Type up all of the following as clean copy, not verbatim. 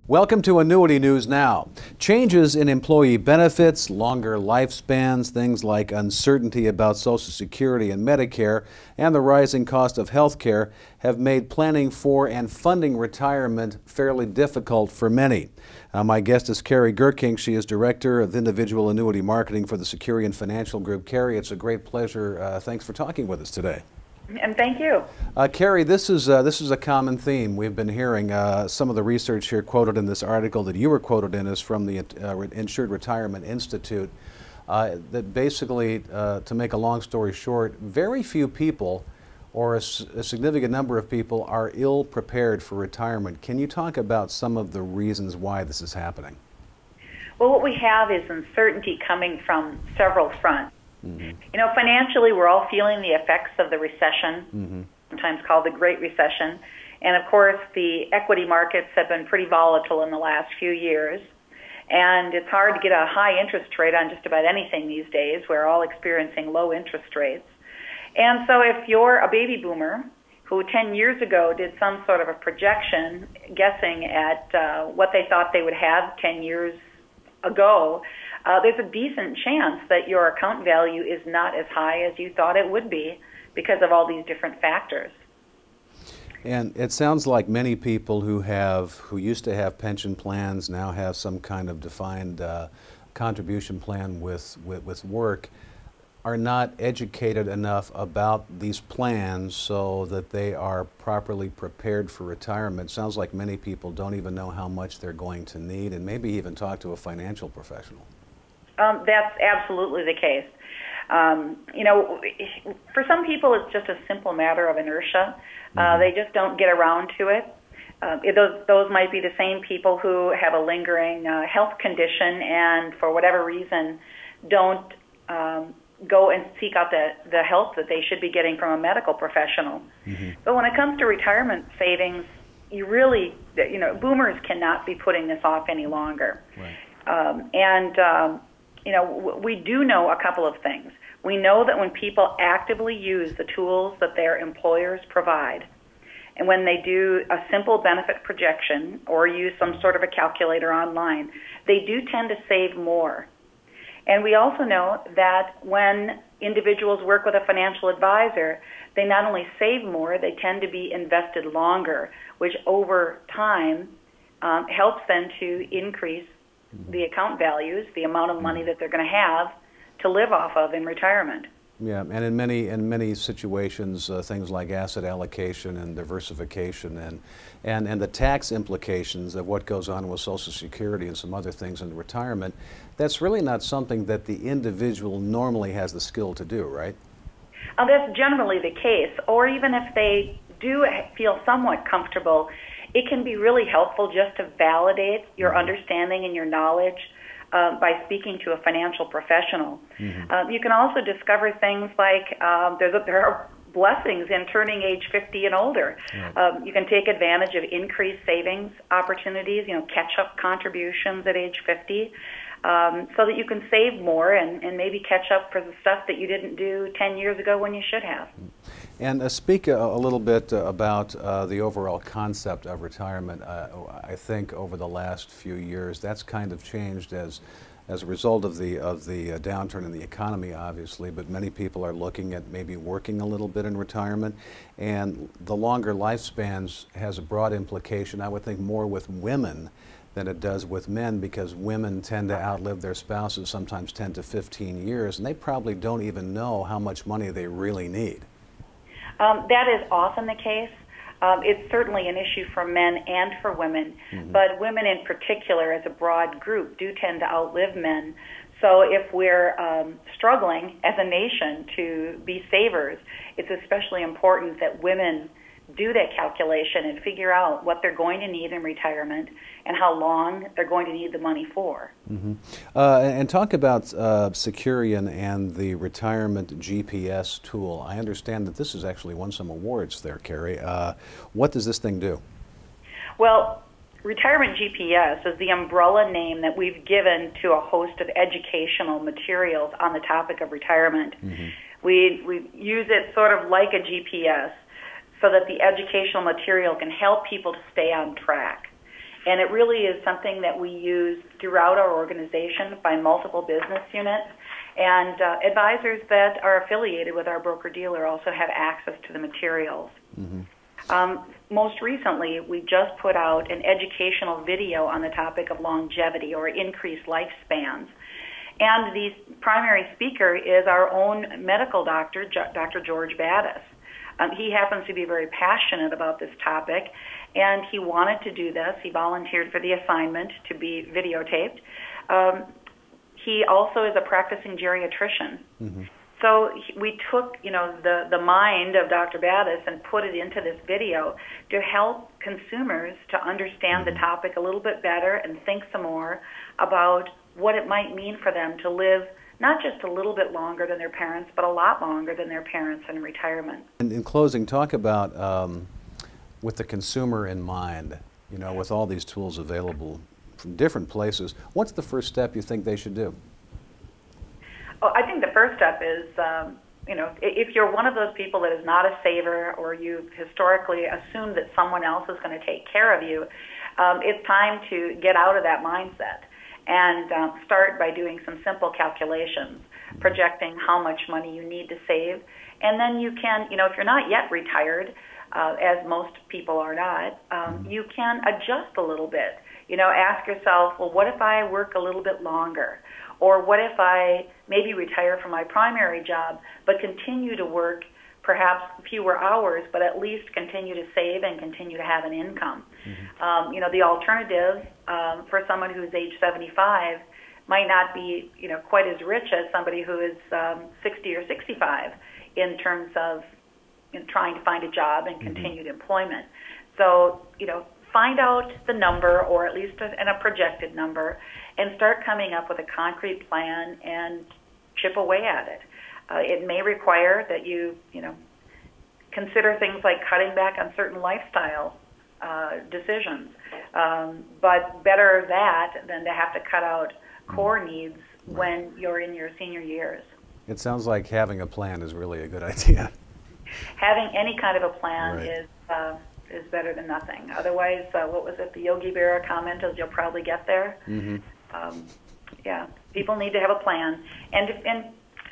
Welcome to Annuity News Now. Changes in employee benefits, longer lifespans, things like uncertainty about Social Security and Medicare, and the rising cost of health care have made planning for and funding retirement fairly difficult for many. My guest is Carrie Gerking. She is Director of Individual Annuity Marketing for the Securian Financial Group. Carrie, it's a great pleasure. Thanks for talking with us today. And thank you. Carrie, this is a common theme we've been hearing. Some of the research here quoted in this article that you were quoted in is from the Insured Retirement Institute. That basically, to make a long story short, very few people, or a significant number of people, are ill prepared for retirement. Can you talk about some of the reasons why this is happening? Well, what we have is uncertainty coming from several fronts. Mm-hmm. You know, financially, we're all feeling the effects of the recession, sometimes called the Great Recession. And of course, the equity markets have been pretty volatile in the last few years. And it's hard to get a high interest rate on just about anything these days. We're all experiencing low interest rates. And so if you're a baby boomer who 10 years ago did some sort of a projection, guessing at what they thought they would have 10 years ago, there's a decent chance that your account value is not as high as you thought it would be because of all these different factors. And it sounds like many people who used to have pension plans now have some kind of defined contribution plan with work are not educated enough about these plans so that they are properly prepared for retirement. Sounds like many people don't even know how much they're going to need, and maybe even talk to a financial professional. That's absolutely the case. You know, for some people it's just a simple matter of inertia. They just don't get around to it. Those might be the same people who have a lingering health condition and for whatever reason don't go and seek out the help that they should be getting from a medical professional. But when it comes to retirement savings, you really, boomers cannot be putting this off any longer. Right. You know, we do know a couple of things. We know that when people actively use the tools that their employers provide, and when they do a simple benefit projection or use some sort of a calculator online, they do tend to save more. And we also know that when individuals work with a financial advisor, they not only save more, they tend to be invested longer, which over time helps them to increase the account values, the amount of money that they're going to have to live off of in retirement. Yeah, and in many situations, things like asset allocation and diversification and the tax implications of what goes on with Social Security and some other things in retirement, that's really not something that the individual normally has the skill to do, right? That's generally the case. Or even if they do feel somewhat comfortable, it can be really helpful just to validate your understanding and your knowledge by speaking to a financial professional. You can also discover things like there are blessings in turning age 50 and older. You can take advantage of increased savings opportunities, catch-up contributions at age 50, so that you can save more and maybe catch up for the stuff that you didn't do 10 years ago when you should have. And speak a little bit about the overall concept of retirement. I think over the last few years that's kind of changed as a result of the downturn in the economy, obviously, but many people are looking at maybe working a little bit in retirement, and the longer lifespans has a broad implication, I would think, more with women than it does with men, because women tend to outlive their spouses sometimes 10 to 15 years, and they probably don't even know how much money they really need. That is often the case. It's certainly an issue for men and for women, but women in particular as a broad group do tend to outlive men. So if we're struggling as a nation to be savers, it's especially important that women do that calculation and figure out what they're going to need in retirement and how long they're going to need the money for. And talk about Securian and the retirement GPS tool. I understand that this has actually won some awards there, Carrie. What does this thing do? Well, Retirement GPS is the umbrella name that we've given to a host of educational materials on the topic of retirement. We use it sort of like a GPS so that the educational material can help people to stay on track. And it really is something that we use throughout our organization by multiple business units. And advisors that are affiliated with our broker-dealer also have access to the materials. Most recently, we just put out an educational video on the topic of longevity or increased lifespans. And the primary speaker is our own medical doctor, Dr. George Battis. He happens to be very passionate about this topic, and he wanted to do this. He volunteered for the assignment to be videotaped. He also is a practicing geriatrician. So we took, the mind of Dr. Battis and put it into this video to help consumers to understand the topic a little bit better and think some more about what it might mean for them to live not just a little bit longer than their parents, but a lot longer than their parents in retirement. And in closing, talk about with the consumer in mind, with all these tools available from different places, what's the first step you think they should do? Oh, I think the first step is, if you're one of those people that is not a saver or you've historically assumed that someone else is going to take care of you, it's time to get out of that mindset and start by doing some simple calculations, projecting how much money you need to save. And then you can, if you're not yet retired, as most people are not, you can adjust a little bit. Ask yourself, well, what if I work a little bit longer? Or what if I maybe retire from my primary job, but continue to work perhaps fewer hours, but at least continue to save and continue to have an income? The alternative for someone who's age 75 might not be, quite as rich as somebody who is 60 or 65 in terms of trying to find a job and continued employment. So, find out the number, or at least a projected number, and start coming up with a concrete plan and chip away at it. It may require that you, consider things like cutting back on certain lifestyle decisions, but better that than to have to cut out core needs when you're in your senior years. It sounds like having a plan is really a good idea. Having any kind of a plan is better than nothing. Otherwise, what was it? The Yogi Berra comment is, you'll probably get there. Yeah, people need to have a plan and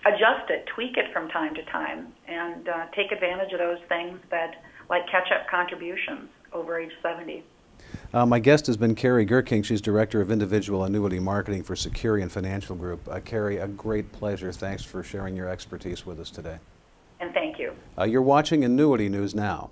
adjust it, tweak it from time to time, and take advantage of those things that, like catch-up contributions over age 70. My guest has been Carrie Gerking. She's Director of Individual Annuity Marketing for Securian Financial Group. Carrie, a great pleasure. Thanks for sharing your expertise with us today. And thank you. You're watching Annuity News Now.